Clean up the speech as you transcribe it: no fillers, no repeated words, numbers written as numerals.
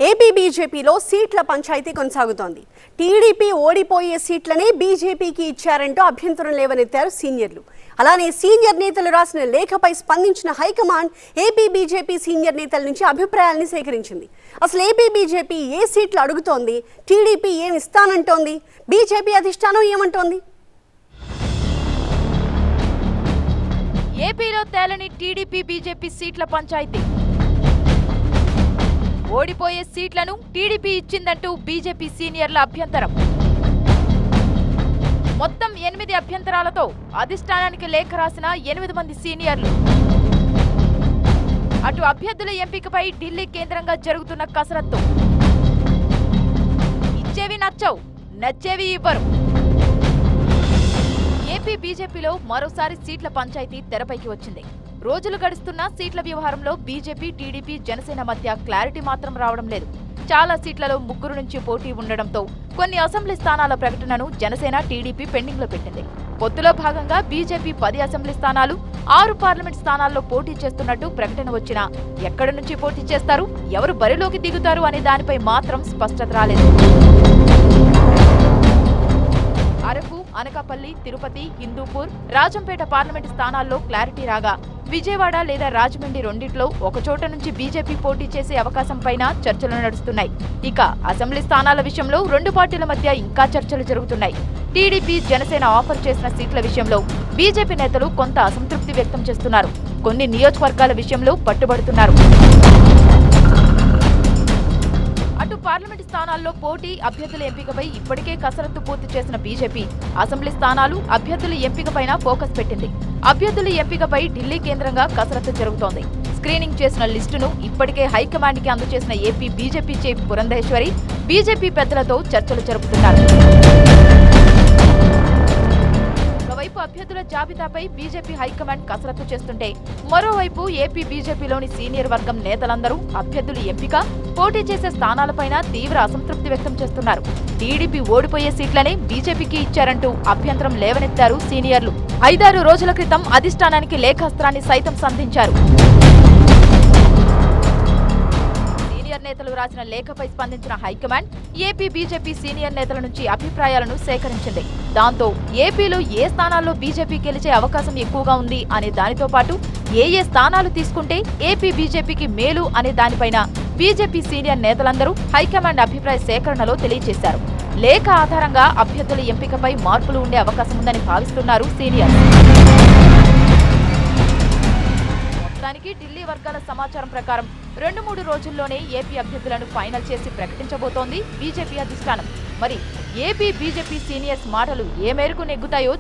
AP బీజేపీలో సీట్ల పంచాయతీ కొనసాగుతోంది. టీడీపీ ఓడిపోయే సీట్లనే బీజేపీకి ఇచ్చారంటూ అభ్యంతరం లేవనెత్తారు సీనియర్లు. అలానే సీనియర్ నేతలు రాసిన లేఖపై స్పందించిన హైకమాండ్ ఏపీ బీజేపీ సీనియర్ నేతల నుంచి అభిప్రాయాలను సేకరించింది. అసలు ఏపీ బీజేపీ ఏ సీట్లు అడుగుతోంది, టీడీపీ ఏమి ఇస్తానంటోంది, బీజేపీ అధిష్టానం ఏమంటోంది? ఏపీలో తేలని టీడీపీ బీజేపీ సీట్ల పంచాయతీ. ఓడిపోయే సీట్లను టీడీపీ ఇచ్చిందంటూ బీజేపీ సీనియర్ల అభ్యంతరం. మొత్తం 8 అభ్యంతరాలతో అధిష్టానానికి లేఖ రాసిన 8 మంది సీనియర్లు. అటు అభ్యర్థుల ఎంపికపై ఢిల్లీ కేంద్రంగా జరుగుతున్న కసరత్తు. ఇచ్చేవి నచ్చవు, నచ్చేవి ఇవ్వరు. ఏపీ బీజేపీలో మరోసారి సీట్ల పంచాయతీ తెరపైకి వచ్చింది. రోజులు గడుస్తున్న సీట్ల వ్యవహారంలో బీజేపీ, టీడీపీ, జనసేన మధ్య క్లారిటీ మాత్రం రావడం లేదు. చాలా సీట్లలో 3 నుంచి పోటీ ఉండడంతో కొన్ని అసెంబ్లీ స్థానాల ప్రకటనను జనసేన, టీడీపీ పెండింగ్ లో పెట్టింది. పొత్తులో భాగంగా బీజేపీ 10 అసెంబ్లీ స్థానాలు, 6 పార్లమెంట్ స్థానాల్లో పోటీ చేస్తున్నట్టు ప్రకటన వచ్చినా ఎక్కడి నుంచి పోటీ చేస్తారు, ఎవరు బరిలోకి దిగుతారు అనే దానిపై మాత్రం స్పష్టత రాలేదు. అరకు, అనకాపల్లి, తిరుపతి, హిందూపూర్, రాజంపేట పార్లమెంటు స్థానాల్లో క్లారిటీ రాగా విజయవాడ లేదా రాజమండ్రి రెండిట్లో ఒకచోట నుంచి బీజేపీ పోటీ చేసే అవకాశం పైన చర్చలు నడుస్తున్నాయి. ఇక అసెంబ్లీ స్థానాల విషయంలో 2 పార్టీల మధ్య ఇంకా చర్చలు జరుగుతున్నాయి. టీడీపీ, జనసేన ఆఫర్ చేసిన సీట్ల విషయంలో బీజేపీ నేతలు కొంత అసంతృప్తి వ్యక్తం చేస్తున్నారు. కొన్ని నియోజకవర్గాల విషయంలో పట్టుబడుతున్నారు. అటు పార్లమెంటు స్థానాల్లో పోటీ, అభ్యర్థుల ఎంపికపై ఇప్పటికే కసరత్తు పూర్తి చేసిన బీజేపీ అసెంబ్లీ స్థానాలు, అభ్యర్థుల ఎంపికపైన ఫోకస్ పెట్టింది. అభ్యర్థుల ఎంపికపై ఢిల్లీ కేంద్రంగా కసరత్తు జరుగుతోంది. స్క్రీనింగ్ చేసిన లిస్టును ఇప్పటికే హైకమాండ్ కి అందజేసిన AP BJP chief Purandeswari BJP పెద్దలతో చర్చలు జరుపుతున్నారు. ఒకవైపు అభ్యర్థుల జాబితాపై బీజేపీ హైకమాండ్ కసరత్తు చేస్తుంటే, మరోవైపు ఏపీ బీజేపీలోని సీనియర్ వర్గం నేతలందరూ అభ్యర్థుల ఎంపిక, పోటీ చేసే స్థానాలపైన తీవ్ర అసంతృప్తి వ్యక్తం చేస్తున్నారు. టీడీపీ ఓడిపోయే సీట్లనే బీజేపీకి ఇచ్చారంటూ అభ్యంతరం లేవనెత్తారు సీనియర్లు. 5-6 రోజుల క్రితం అధిష్టానానికి లేఖాస్త్రాన్ని సైతం సంధించారు. సీనియర్ నేతలు రాసిన లేఖపై స్పందించిన హైకమాండ్ ఏపీ బీజేపీ సీనియర్ నేతల నుంచి అభిప్రాయాలను సేకరించింది. దాంతో ఏపీలో ఏ స్థానాల్లో బీజేపీ గెలిచే అవకాశం ఎక్కువగా ఉంది అనే దానితో పాటు ఏ స్థానాలు తీసుకుంటే ఏపీ బీజేపీకి మేలు అనే దానిపైన బీజేపీ సీనియర్ నేతలందరూ హైకమాండ్ అభిప్రాయ సేకరణలో తెలియజేశారు. లేఖ ఆధారంగా అభ్యర్థుల ఎంపికపై మార్పులు ఉండే అవకాశం ఉందని భావిస్తున్నారు సీనియర్. మొత్తానికి ఢిల్లీ వర్గాల సమాచారం ప్రకారం 2-3 రోజుల్లోనే ఏపీ అభ్యర్థులను ఫైనల్ చేసి ప్రకటించబోతోంది బీజేపీ అధిష్టానం. మరి ఏపీ బీజేపీ సీనియర్స్ మాటలు ఏ మేరకు నెగ్గుతాయో